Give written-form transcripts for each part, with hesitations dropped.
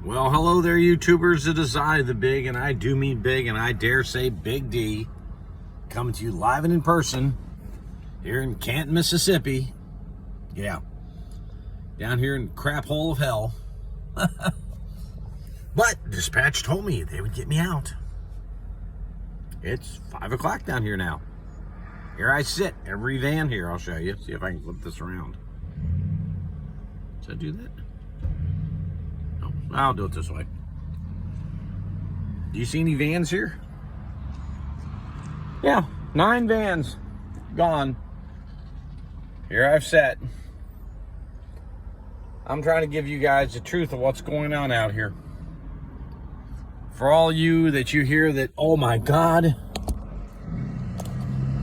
Well, hello there, YouTubers. It is I, the Big, and I do mean big, and I dare say Big D, coming to you live and in person here in Canton, Mississippi. Yeah, down here in the crap hole of hell. But dispatch told me they would get me out. It's 5 o'clock down here now. Here I sit, every van here. I'll show you. See if I can flip this around. Should I do that? No, I'll do it this way. Do you see any vans here? Yeah, 9 vans gone. Here I've sat. I'm trying to give you guys the truth of what's going on out here. For all you that you hear that, oh my God,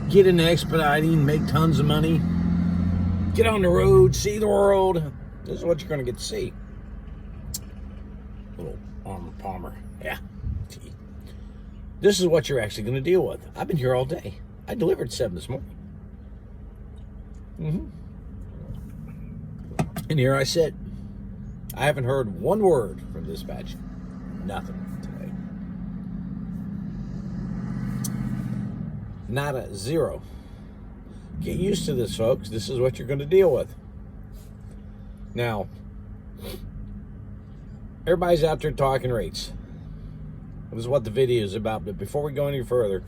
get into expediting, make tons of money, get on the road, see the world. This is what you're going to get to see. Little armor palmer. Yeah. Gee. This is what you're actually going to deal with. I've been here all day. I delivered 7 this morning. And here I sit. I haven't heard one word from dispatch. Nothing today. Not a zero. Get used to this, folks. This is what you're going to deal with. Now, everybody's out there talking rates. This is what the video is about. But before we go any further,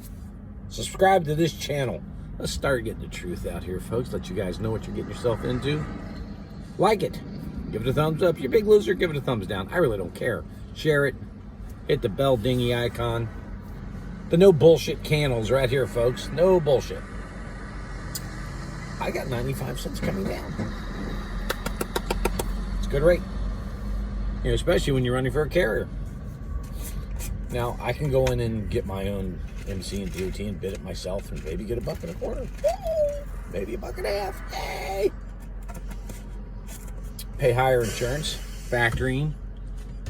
subscribe to this channel. Let's start getting the truth out here, folks. Let you guys know what you're getting yourself into. Like it. Give it a thumbs up. You're a big loser, give it a thumbs down. I really don't care. Share it. Hit the bell dingy icon. The no bullshit candles right here, folks. No bullshit. I got 95 cents coming down. It's a good rate. You know, especially when you're running for a carrier. Now, I can go in and get my own MC and DOT and bid it myself and maybe get $1.25. Maybe $1.50. Yay! Pay higher insurance, factoring,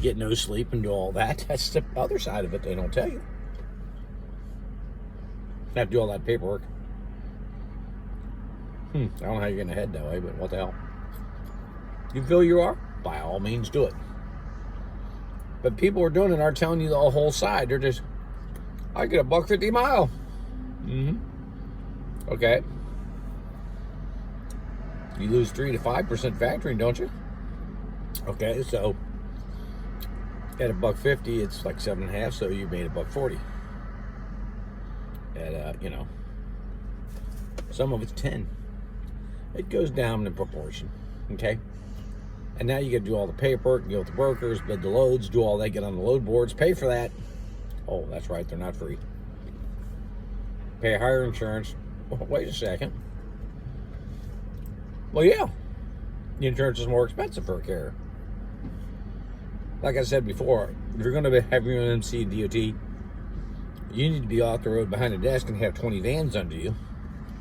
get no sleep and do all that. That's the other side of it they don't tell you. Have to do all that paperwork. I don't know how you're getting ahead that way, but what the hell? You feel you are? By all means, do it. But people who are doing it aren't telling you the whole side. They're just, I get $1.50 a mile. Okay. You lose 3 to 5% factoring, don't you? Okay, so at $1.50, it's like 7.5, so you made $1.40. At you know, some of it's 10. It goes down in proportion. Okay, and now you got to do all the paperwork, deal with the brokers, bid the loads, do all that, get on the load boards, pay for that. Oh, that's right, they're not free. Pay higher insurance. Oh, wait a second. Well, yeah, the insurance is more expensive for a carrier. Like I said before, if you're going to have your own MC and DOT, you need to be off the road behind a desk and have 20 vans under you.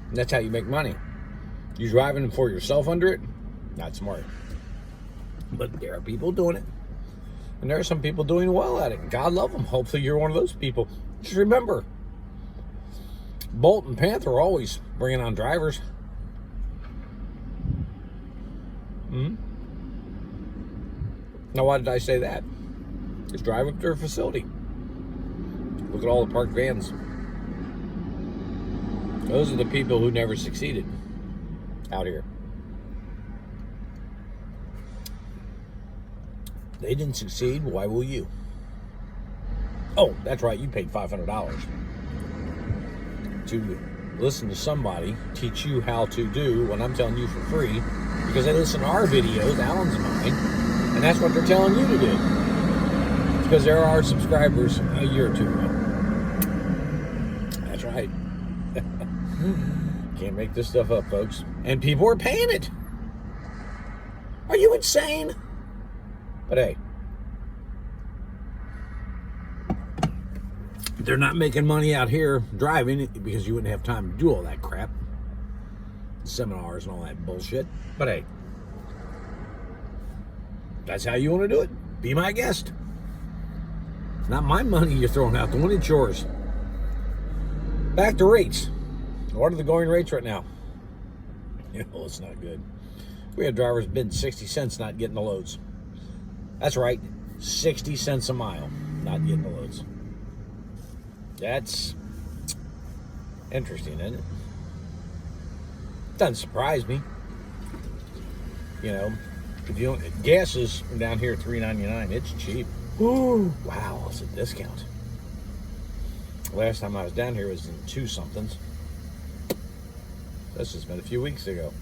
And that's how you make money. You driving them for yourself under it? Not smart. But there are people doing it. And there are some people doing well at it. God love them. Hopefully you're one of those people. Just remember, Bolt and Panther are always bringing on drivers. Now, why did I say that? Just drive up to their facility. Look at all the parked vans. Those are the people who never succeeded out here. They didn't succeed. Why will you? Oh, that's right. You paid $500 to listen to somebody teach you how to do what I'm telling you for free, because they listen to our videos, Alan's and mine, and that's what they're telling you to do. Because there are subscribers a year or two ago. That's right. Can't make this stuff up, folks. And people are paying it. Are you insane? But hey, they're not making money out here driving it because you wouldn't have time to do all that crap. Seminars and all that bullshit. But hey, that's how you want to do it. Be my guest. It's not my money you're throwing out the window, it's yours. Back to rates. What are the going rates right now? You know, it's not good. We had drivers bidding 60 cents not getting the loads. That's right. 60 cents a mile, not getting the loads. That's interesting, isn't it? Doesn't surprise me. You know, if you don't, gas is down here at $3.99. It's cheap. Ooh, wow, it's a discount. Last time I was down here was in 2 somethings. This has been a few weeks ago.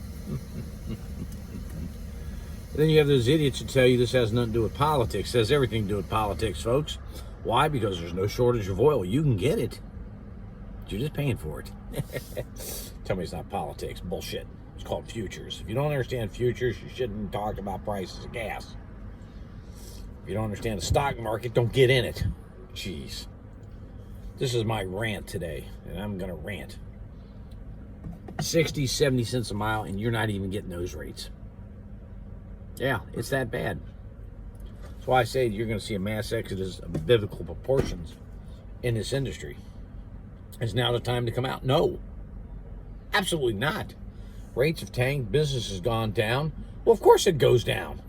Then you have those idiots who tell you this has nothing to do with politics. It has everything to do with politics, folks. Why? Because there's no shortage of oil. You can get it. You're just paying for it. Tell me it's not politics. Bullshit. It's called futures. If you don't understand futures, you shouldn't talk about prices of gas. If you don't understand the stock market, don't get in it. Jeez. This is my rant today, and I'm going to rant. 60, 70 cents a mile, and you're not even getting those rates. Yeah, it's that bad. That's why I say you're going to see a mass exodus of biblical proportions in this industry. Is now the time to come out? No. Absolutely not. Rates have tanked. Business has gone down. Well, of course it goes down.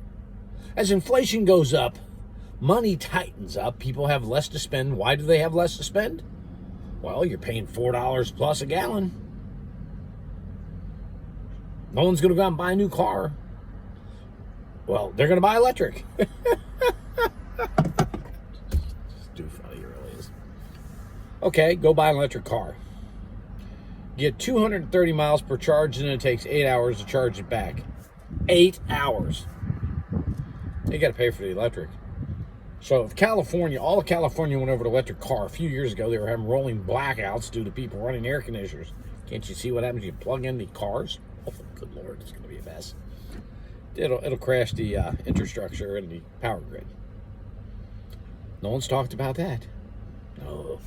As inflation goes up, money tightens up. People have less to spend. Why do they have less to spend? Well, you're paying $4 plus a gallon. No one's going to go out and buy a new car. Well, they're going to buy electric. It's too funny, it really is. Okay, go buy an electric car. Get 230 miles per charge, and it takes 8 hours to charge it back. 8 hours. You got to pay for the electric. So if California, all of California went over to electric car a few years ago, they were having rolling blackouts due to people running air conditioners. Can't you see what happens when you plug in the cars? Oh, good Lord, it's going to be a mess. It'll crash the infrastructure and the power grid. No one's talked about that. No.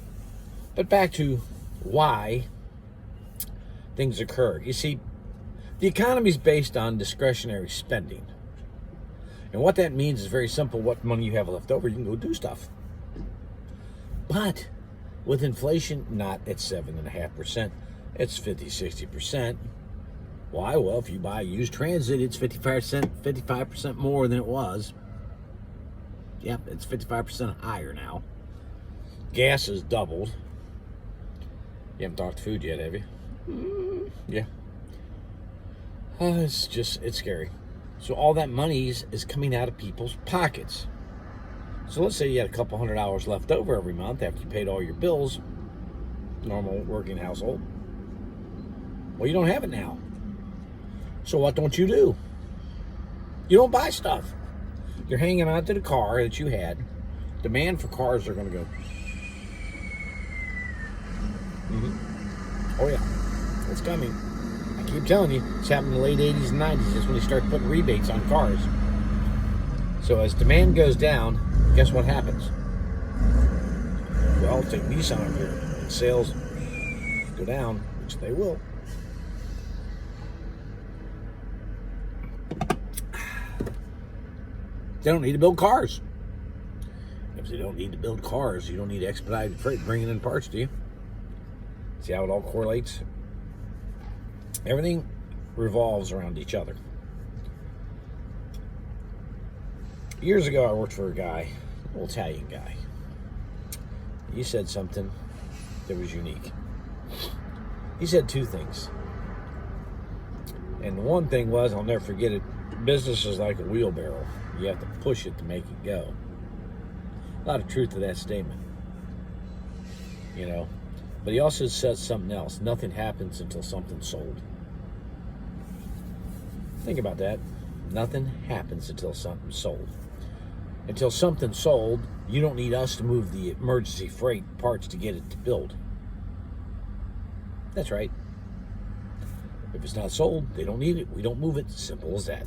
But back to why things occur. You see, the economy is based on discretionary spending. And what that means is very simple. What money you have left over, you can go do stuff. But with inflation not at 7.5%, it's 50, 60%. Why? Well, if you buy used transit, it's 55% more than it was. Yep, it's 55% higher now. Gas has doubled. You haven't talked food yet, have you? Yeah. It's scary. So all that money is coming out of people's pockets. So let's say you had a couple $100 left over every month after you paid all your bills, normal working household. Well, you don't have it now. So what don't you do? You don't buy stuff. You're hanging on to the car that you had. Demand for cars are going to go. Oh yeah, it's coming. I keep telling you, it's happened in the late 80s and 90s. That's when they start putting rebates on cars. So as demand goes down, guess what happens? Well, take Nissan over here. Sales go down, which they will. They don't need to build cars. If they don't need to build cars, you don't need expedited freight bringing in parts, do you? See how it all correlates? Everything revolves around each other. Years ago, I worked for a guy, an old Italian guy. He said something that was unique. He said 2 things. And the one thing was, I'll never forget it, business is like a wheelbarrow. You have to push it to make it go. A lot of truth to that statement. You know? But he also said something else. Nothing happens until something's sold. Think about that. Nothing happens until something's sold. Until something's sold, you don't need us to move the emergency freight parts to get it to build. That's right. If it's not sold, they don't need it. We don't move it. Simple as that.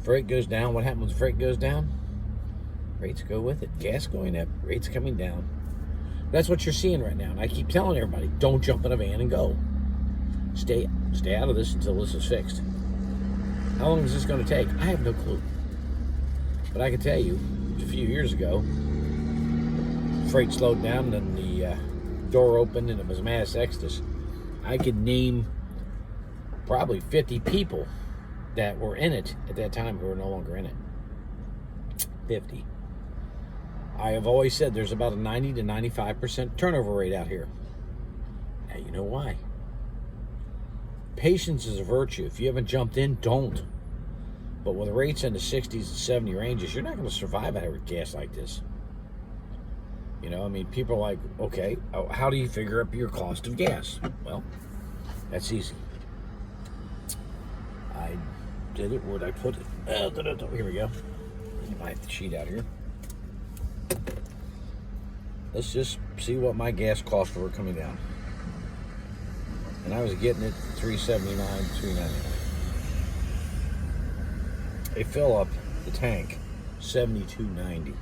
Freight goes down. What happens when freight goes down? Rates go with it. Gas going up. Rates coming down. That's what you're seeing right now. And I keep telling everybody, don't jump in a van and go. Stay out of this until this is fixed. How long is this going to take? I have no clue. But I can tell you, a few years ago, freight slowed down and the door opened and it was mass exodus. I could name probably 50 people that were in it at that time who are no longer in it. 50. I have always said there's about a 90 to 95% turnover rate out here. Now you know why. Patience is a virtue. If you haven't jumped in, don't. But with rates in the 60s and 70 ranges, you're not going to survive out here with gas like this. You know, I mean, people are like, okay, how do you figure up your cost of gas? Well, that's easy. I did it. Where'd I put it? Here we go. Get my sheet out here. Let's just see what my gas costs were coming down. And I was getting it $3.79, $3.99. They fill up the tank $72.90,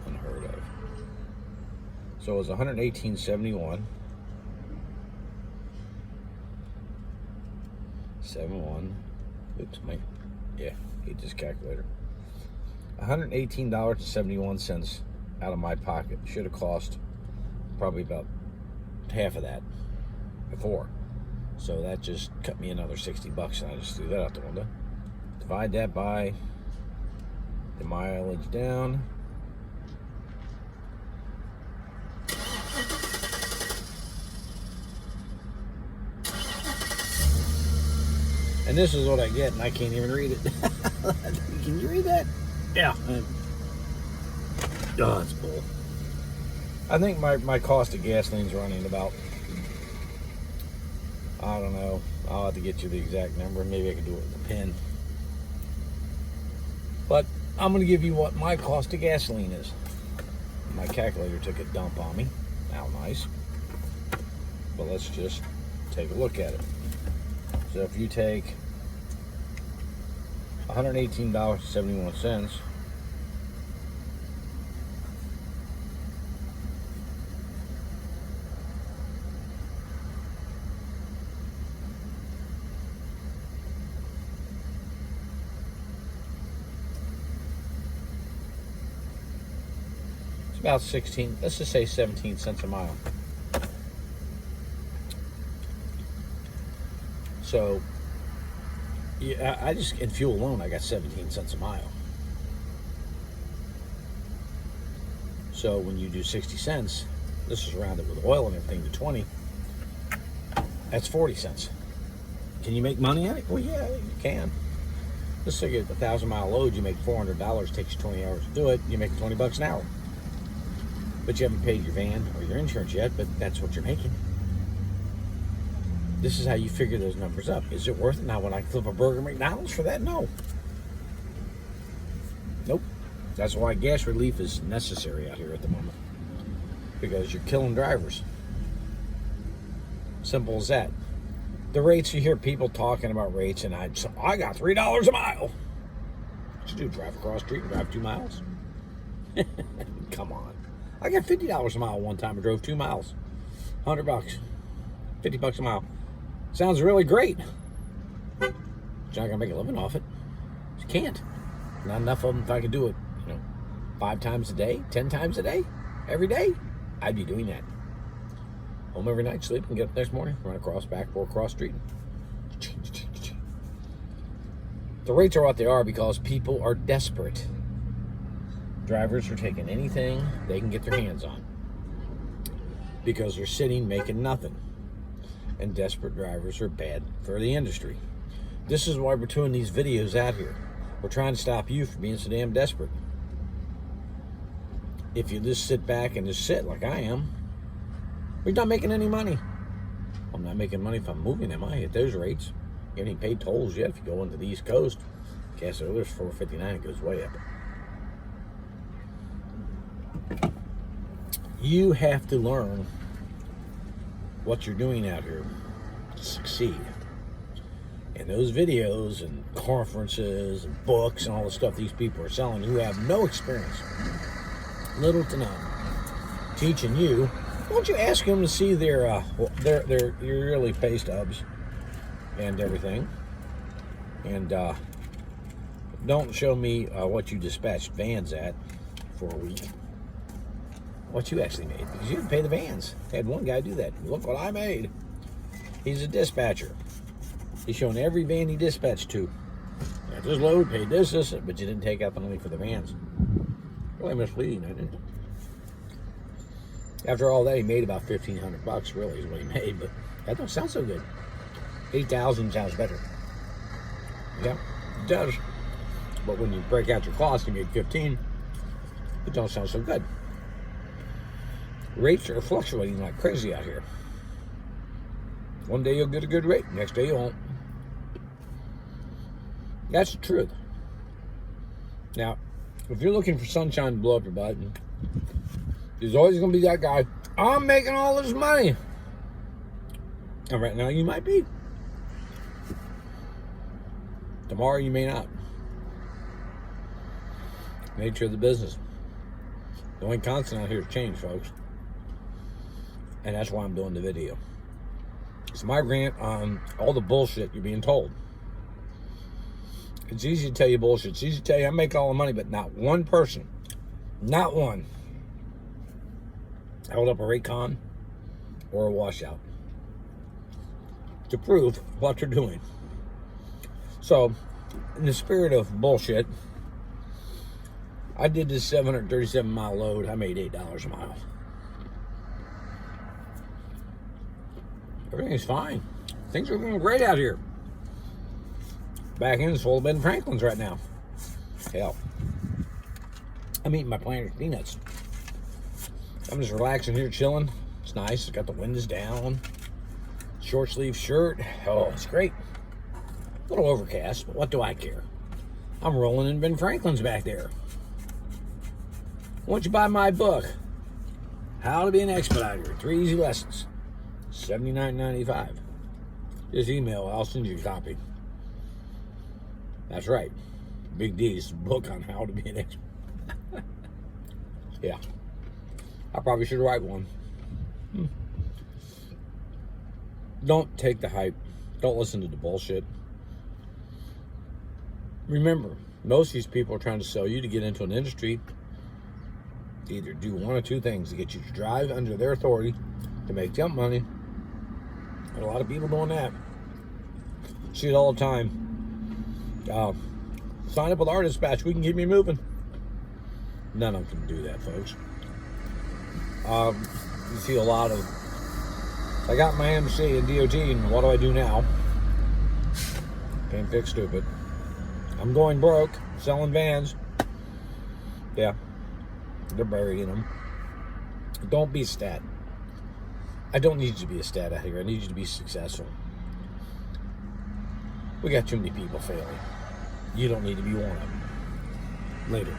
unheard of. So it was $118.71. 71. Oops, hate this calculator. $118.71 out of my pocket. Should have cost probably about half of that before. So that just cut me another $60, and I just threw that out the window. Divide that by the mileage down. And this is what I get, and I can't even read it. Can you read that? Yeah. Oh, it's bull. I think my cost of gasoline's running about, I don't know. I'll have to get you the exact number. Maybe I can do it with a pen. But I'm going to give you what my cost of gasoline is. My calculator took a dump on me. How nice. But let's just take a look at it. So if you take $118.71, it's about 16, let's just say 17 cents a mile. So, yeah, I just, in fuel alone, I got 17 cents a mile. So when you do 60 cents, this is rounded with oil and everything to 20, that's 40 cents. Can you make money on it? Well, yeah, you can. Let's say at a 1,000-mile load, you make $400, takes you 20 hours to do it, you make $20 an hour. But you haven't paid your van or your insurance yet, but that's what you're making. This is how you figure those numbers up. Is it worth it? Now, when I flip a burger at McDonald's for that? No. Nope. That's why gas relief is necessary out here at the moment. Because you're killing drivers. Simple as that. The rates, you hear people talking about rates, and I got $3 a mile. What you do, drive across the street and drive 2 miles? Come on. I got $50 a mile one time. I drove 2 miles. $100. $50 a mile. Sounds really great. You're not gonna make a living off it. You can't. Not enough of them. If I could do it, 5 times a day, 10 times a day, every day, I'd be doing that. Home every night, sleep, and get up next morning, run across, back, or across the street. The rates are what they are because people are desperate. Drivers are taking anything they can get their hands on because they're sitting making nothing. And desperate drivers are bad for the industry. This is why we're doing these videos out here. We're trying to stop you from being so damn desperate. If you just sit back and just sit like I am, we're not making any money. I'm not making money if I'm moving, am I, at those rates? You haven't even paid tolls yet. If you go into the East Coast, gas over there's $4.59, it goes way up. You have to learn what you're doing out here to succeed. And those videos and conferences and books and all the stuff these people are selling who have no experience, little to none, teaching you, why don't you ask them to see their yearly pay stubs and everything, and don't show me what you dispatched vans at for a week. What you actually made, because you didn't pay the vans. I had one guy do that. Look what I made. He's a dispatcher. He's showing every van he dispatched to. Got this load, paid this, but you didn't take out the money for the vans. Really misleading, isn't it? After all that, he made about $1,500 really is what he made, but that don't sound so good. 8,000 sounds better. Yeah, it does. But when you break out your costs, you make 15. It don't sound so good. Rates are fluctuating like crazy out here. One day you'll get a good rate, next day you won't. That's the truth. Now, if you're looking for sunshine to blow up your butt, there's always going to be that guy, I'm making all this money. And right now you might be. Tomorrow you may not. Nature of the business. The only constant out here is change, folks. And that's why I'm doing the video. It's my rant on all the bullshit you're being told. It's easy to tell you bullshit. It's easy to tell you I make all the money, but not one person, not one, held up a Raycon or a washout to prove what they're doing. So, in the spirit of bullshit, I did this 737 mile load. I made $8 a mile. Everything's fine. Things are going great out here. Back end's full of Ben Franklin's right now. Hell, I'm eating my Planters peanuts. I'm just relaxing here, chilling. It's nice. Got the windows down. Short sleeve shirt. Oh, it's great. A little overcast, but what do I care? I'm rolling in Ben Franklin's back there. Why don't you buy my book? How to Be an Expediter. 3 Easy Lessons. $79.95. Just email. I'll send you a copy. That's right. Big D's book on how to be an expert. Yeah. I probably should write one. Don't take the hype. Don't listen to the bullshit. Remember, most of these people are trying to sell you to get into an industry. Either do one or two things to get you to drive under their authority to make them money. And a lot of people doing that. See it all the time. Sign up with our dispatch. We can keep you moving. None of them can do that, folks. You see a lot of, I got my MC and DOT, and what do I do now? Can't fix stupid. I'm going broke, selling vans. Yeah, they're burying them. Don't be a stat. I don't need you to be a stat out here. I need you to be successful. We got too many people failing. You don't need to be one of them. Later.